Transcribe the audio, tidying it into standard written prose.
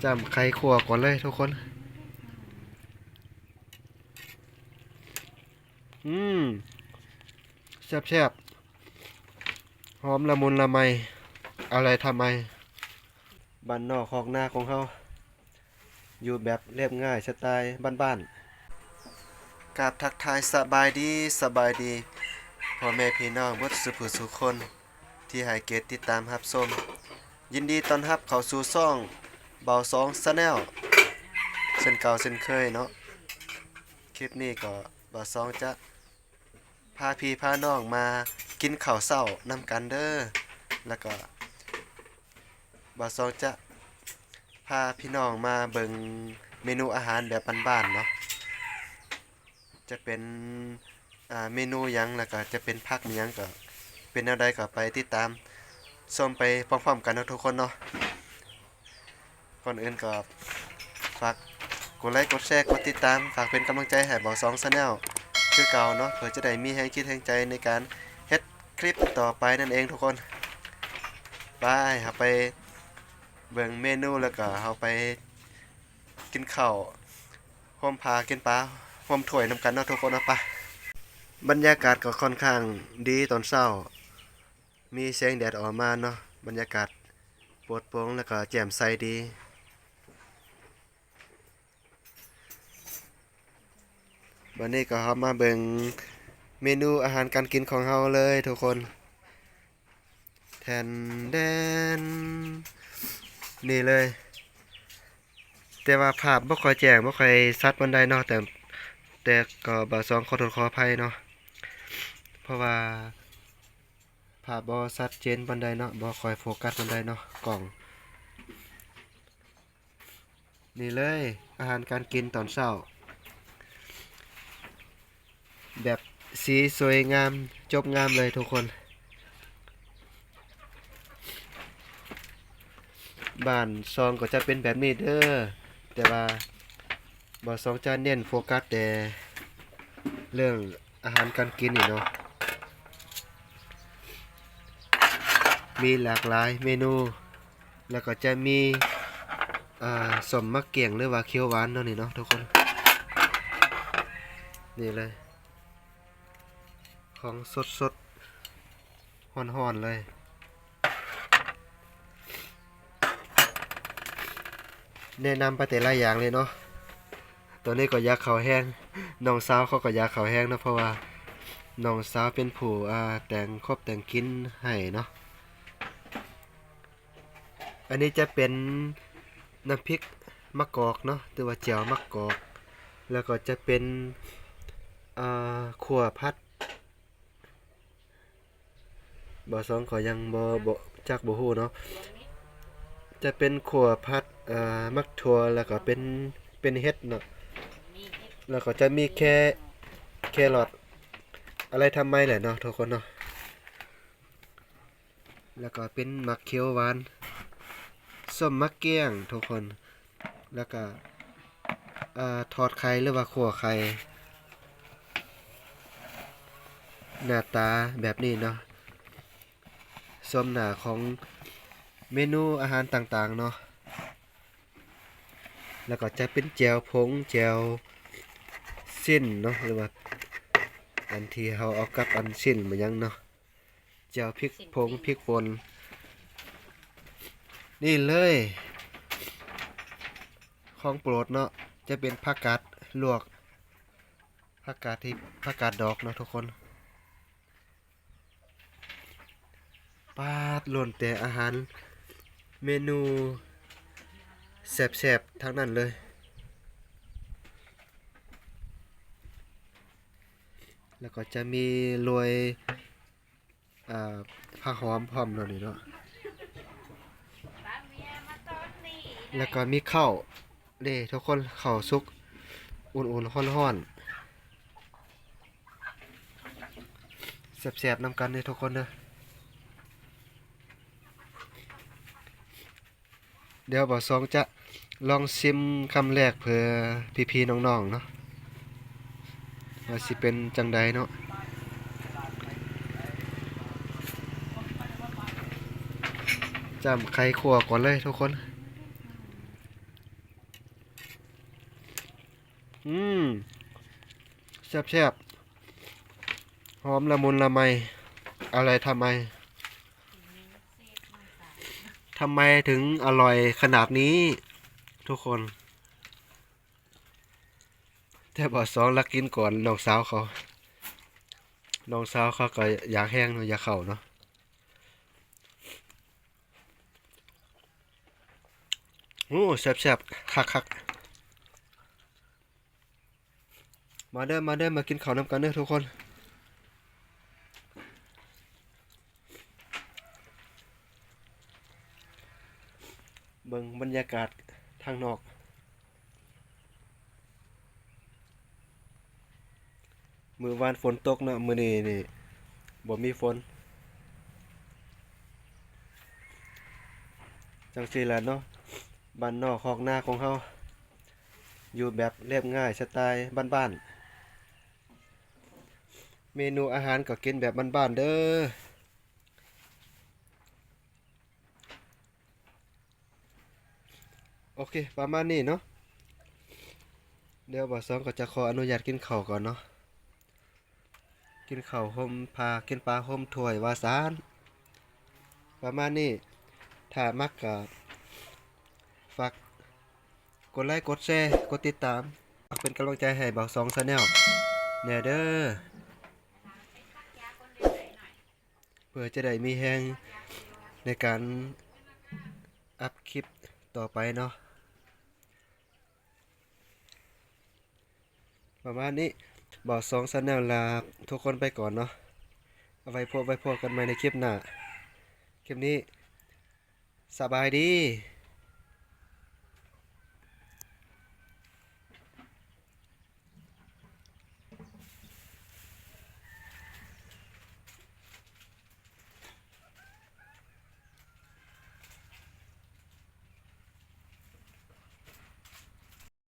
จำไข่ขั่วก่อนเลยทุกคนอืมแซ่บๆหอมละมุนละไมอะไรทำไมบ้านนอกของหน้าของเขาอยู่แบบเรียบง่ายสไตล์บ้านๆกราบทักทายสบายดีพ่อแม่พี่น้องเบิดสุขสุขคนที่ให้เกียรติติดตามรับชมยินดีต้อนรับเข้าสู่ช่องเบาสองชาแนลเช่นเก่าเช่นเคยเนาะคลิปนี้ก็เบาสองจะพาพี่พาน้องมากินข้าวเช้านำกันเด้อแล้วก็เบาสองจะพาพี่น้องมาเบิ่งเมนูอาหารแบบบ้านๆเนาะจะเป็นเมนูหยังแล้วก็จะเป็นผักมีหยังก็เป็นแนวใดก็ไปติดตามชมไปพร้อมๆกันเนาะทุกคนเนาะก่อนอื่นก็ฝากกดไลค์กดแชร์กดติดตามฝากเป็นกำลังใจให้เบาสองชาแนลคือเก่าเนาะเพื่อจะได้มีแรงคิดแรงใจในการเฮ็ดคลิปต่อไปนั่นเองทุกคนไปเฮาไปเบิ่งเมนูแล้วก็เฮาไปกินข้าวพร้อมพากินปลาพร้อมถ้วยนำกันเนาะทุกคนเนาะไปบรรยากาศก็ค่อนข้างดีตอนเช้ามีแสงแดดออกมาเนาะบรรยากาศโปร่งโปร่งแล้วก็แจ่มใสดีวันนี้ก็เฮามาเบิ่งเมนูอาหารการกินของเฮาเลยทุกคนแทนแดนนี่เลยแต่ว่าภาพบ่ค่อยแจ้งบ่ค่อยชัดปานใดเนาะแต่ก็บ่สองขอโทษขออภัยเนาะเพราะว่าภาพบ่ชัดเจนปานใดเนาะบ่ค่อยโฟกัสปานใดเนาะกล้องนี่เลยอาหารการกินตอนเช้าแบบสีสวยงามจบงามเลยทุกคนบ้านซองก็จะเป็นแบบนี้เด้อแต่ว่าบ่ซองจะเน้นโฟกัสแต่เรื่องอาหารการกินนี่เนาะมีหลากหลายเมนูแล้วก็จะมีสมมะเกียงหรือว่าเขียวหวานเนาะนี่เนาะทุกคนนี่เลยของสดๆฮ้อนๆเลยแนะนำไปแต่ละอย่างเลยเนาะตัวนี้ก็ยาขาวแห้งน้องสาวเขาก็ยาขาวแห้งเนาะเพราะว่าน้องสาวเป็นผู้แต่งครบแต่งกินให้เนาะอันนี้จะเป็นน้ำพริกมะกอกเนาะหรือว่าแจ่วมะกอกแล้วก็จะเป็นขั่วพัดบ่สองขอยังบ่จักบ่ฮู้เนาะจะเป็นขั่วพัดมักถั่วแล้วก็เป็นเห็ดเนาะแล้วก็จะมีแครอทอะไรทำไมแหละเนาะทุกคนเนาะแล้วก็เป็นมักเขียวหวานส้มมะเกี้ยงทุกคนแล้วก็ทอดไข่หรือว่าขั่วไข่หน้าตาแบบนี้เนาะสมหน้าของเมนูอาหารต่างๆเนาะแล้วก็จะเป็นแจ่วผงแจ่วสิ้นเนาะหรือว่าอันที่เขาเอากับอันสิ้นมายังเนาะแจ่วพริกผงพริกป่นนี่เลยของโปรดเนาะจะเป็นผักกาดลวกผักกาดดอกเนาะทุกคนปาดหล่นแต่อาหารเมนูแซ่บๆทั้งนั้นเลยแล้วก็จะมีโรยผักหอมพร้อมเนาะนี่เนาะแล้วก็มีข้าวนี่ทุกคนข้าวสุกอุ่นๆร้อนๆแซ่บๆนำกันเลยทุกคนเด้อเดี๋ยวบ่สองจะลองชิมคำแรกเพื่อพี่ๆน้องๆเนาะว่าสิเป็นจังใดเนาะจำไข่ขั่วก่อนเลยทุกคน อืมแซ่บๆหอมละมุนละไมอะไรทำไมถึงอร่อยขนาดนี้ทุกคนแต่บ่สองลักกินก่อนน้องสาวเขาก็อยากแห้งเนาะอยากเข้าเนาะโอ้แซ่บๆคักๆมาเด้อมากินข้าวนำกันเด้อทุกคนเบิ่งบรรยากาศทางนอกมื้อวานฝนตกเนาะมื้อนี้นี่บ่มีฝนจังซี่แหละเนาะบ้านนอกคอกนาของเฮาอยู่แบบเรียบง่ายสไตล์บ้านๆเมนูอาหารก็กินแบบบ้านๆเด้อโอเคประมาณนี้เนาะเดี๋ยวบ่าวสองก็จะขออนุญาตกินข้าวก่อนเนาะกินข้าวห่มผ้ากินปลาห่มถ้วยว่าซานประมาณนี้ถ้ามักก็ฝากกดไลค์กดแชร์กดติดตามฝากเป็นกำลังใจให้บ่าวสอง Channel แหน่เด้อเพื่อจะได้มีแรงในการอัพคลิปต่อไปเนาะประมาณนี้บ่าวสอง Channel ลาทุกคนไปก่อนเนาะเอาไว้พบกันใหม่ในคลิปหน้าคลิปนี้สบายดี